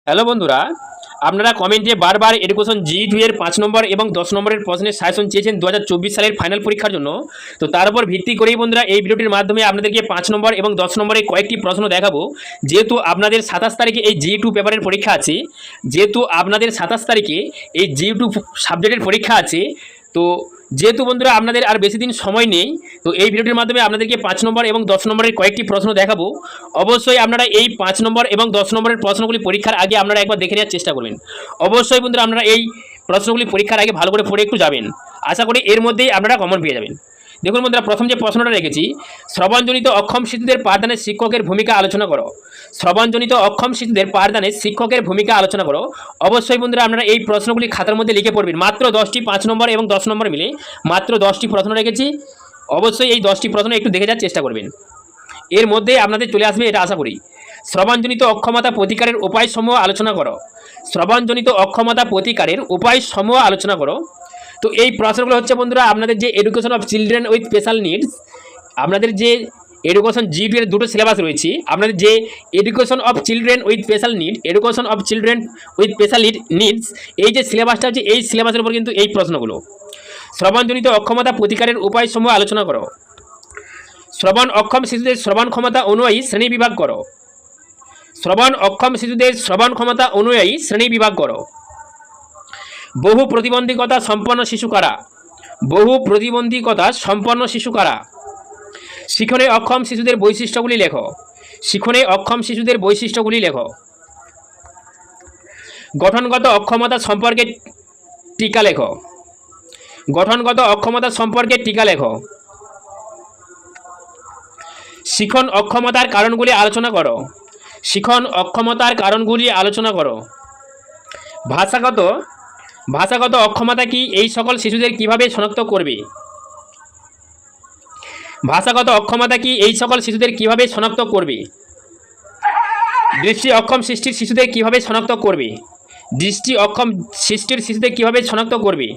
Hello বন্ধুরা, আপনারা কমেন্টে বারবার এডুকেশন G2 এর 5 নম্বর এবং 10 নম্বরের প্রশ্নের সাজেশন চেয়েছেন 2024 সালের ফাইনাল পরীক্ষার জন্য। তো তার উপর ভিত্তি করেই বন্ধুরা এই ভিডিওটির মাধ্যমে আপনাদেরকে 5 নম্বর এবং 10 নম্বরের কয়েকটি প্রশ্ন দেখাবো। যেহেতু আপনাদের 27 তারিখে এই G2 পেপারের পরীক্ষা আছে, এই G2 সাবজেক্টের পরীক্ষা আছে, তো যেহেতু বন্ধুরা আপনাদের আর বেশি দিন সময় নেই, তো এই ভিডিওটির মাধ্যমে আপনাদেরকে 5 নম্বর এবং 10 নম্বরের কয়েকটি প্রশ্ন দেখাবো। অবশ্যই আপনারা এই 5 নম্বর এবং 10 নম্বরের প্রশ্নগুলি পরীক্ষার আগে আপনারা একবার দেখে নেওয়ার চেষ্টা করবেন। অবশ্যই বন্ধুরা আপনারা এই প্রশ্নগুলি পরীক্ষার আগে ভালো করে পড়ে একটু যাবেন। আশা করি এর মধ্যেই আপনারা কমন পেয়ে যাবেন। দেখুন বন্ধুরা, প্রথম যে প্রশ্নটা রেখেছি, শ্রবণজনিত অক্ষম শিশুদের পাঠদানে শিক্ষকের ভূমিকা আলোচনা করো। শ্রবণজনিত অক্ষম শিশুদের পাঠদানে শিক্ষকের ভূমিকা আলোচনা করো। অবশ্যই বন্ধুরা আপনারা এই প্রশ্নগুলি খাতার মধ্যে লিখে পড়বেন। মাত্র 10টি 5 নম্বর এবং 10 নম্বর মিলে মাত্র 10টি প্রশ্ন রেখেছি। অবশ্যই এই 10টি প্রশ্ন একটু দেখে যাওয়ার চেষ্টা করবেন, এর মধ্যে আপনাদের চলে আসবে এটা আশা করি। শ্রবণজনিত অক্ষমতা প্রতিকারের উপায়সমূহ আলোচনা করো। শ্রবণজনিত অক্ষমতা প্রতিকারের উপায়সমূহ আলোচনা করো। তো এই প্রশ্নগুলো হচ্ছে বন্ধুরা আপনাদের যে education of children with special needs, আপনাদের যে এডুকেশন G2 এর দুটো সিলেবাস রয়েছে, আপনাদের যে education of children with special need, education of children with special needs, এই যে সিলেবাসটা আছে এই সিলেবাসের উপর কিন্তু এই প্রশ্নগুলো। শ্রবণজনিত অক্ষমতা প্রতিকারের উপায়সমূহ আলোচনা করো। শ্রবণ অক্ষম শিশুদের শ্রবণ ক্ষমতা অনুযায়ী শ্রেণী বিভাগ করো। শ্রবণ অক্ষম শিশুদের শ্রবণ ক্ষমতা অনুযায়ী শ্রেণী বিভাগ করো। বহু প্রতিবন্ধকতা সম্পন্ন শিশু কারা? বহু প্রতিবন্ধকতা সম্পন্ন শিশু কারা? শিখনে অক্ষম শিশুদের বৈশিষ্ট্যগুলি লেখো। শিখনে অক্ষম শিশুদের বৈশিষ্ট্যগুলি লেখো। গঠনগত অক্ষমতা সম্পর্কে টিকা লেখো। গঠনগত অক্ষমতা সম্পর্কে টিকা লেখো। শিখন অক্ষমতার কারণগুলি আলোচনা করো। শিখন অক্ষমতার কারণগুলি আলোচনা করো। ভাষাগত অক্ষমতা কি? এই সকল শিশুদের কিভাবে শনাক্ত করবে? ভাষাগত অক্ষমতা কি? এই সকল শিশুদের কিভাবে শনাক্ত করবে? দৃষ্টি অক্ষম সৃষ্টির শিশুদের কিভাবে শনাক্ত করবে? দৃষ্টি অক্ষম সৃষ্টির শিশুদের কিভাবে শনাক্ত করবে?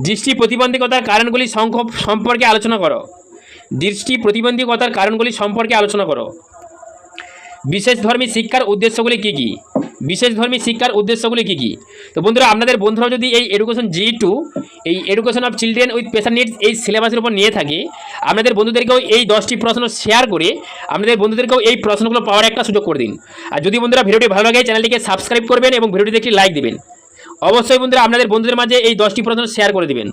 দৃষ্টি প্রতিবন্ধকতার কারণগুলি সম্পর্কে আলোচনা করো। দৃষ্টি প্রতিবন্ধকতার কারণগুলি সম্পর্কে আলোচনা করো। বিশেষধর্মী শিক্ষার উদ্দেশ্যগুলি কী কী? বিশেষধর্মী শিক্ষার উদ্দেশ্যগুলি কী কী? তো বন্ধুরা, আপনাদের বন্ধুরা যদি এই এডুকেশন G2, এই education of children with special needs এই সিলেবাসের উপর নিয়ে থাকে, আপনাদের বন্ধুদেরকেও এই 10টি প্রশ্ন শেয়ার করে আপনাদের বন্ধুদেরকেও এই প্রশ্নগুলো পাওয়ার একটা সুযোগ করে দিন। আর যদি বন্ধুরা ভিডিওটি ভালো লাগে চ্যানেলটিকে সাবস্ক্রাইব করবেন এবং ভিডিওটিতে একটি লাইক দেবেন। অবশ্যই বন্ধুরা আপনাদের বন্ধুদের মাঝে এই 10টি প্রশ্ন শেয়ার করে দিবেন।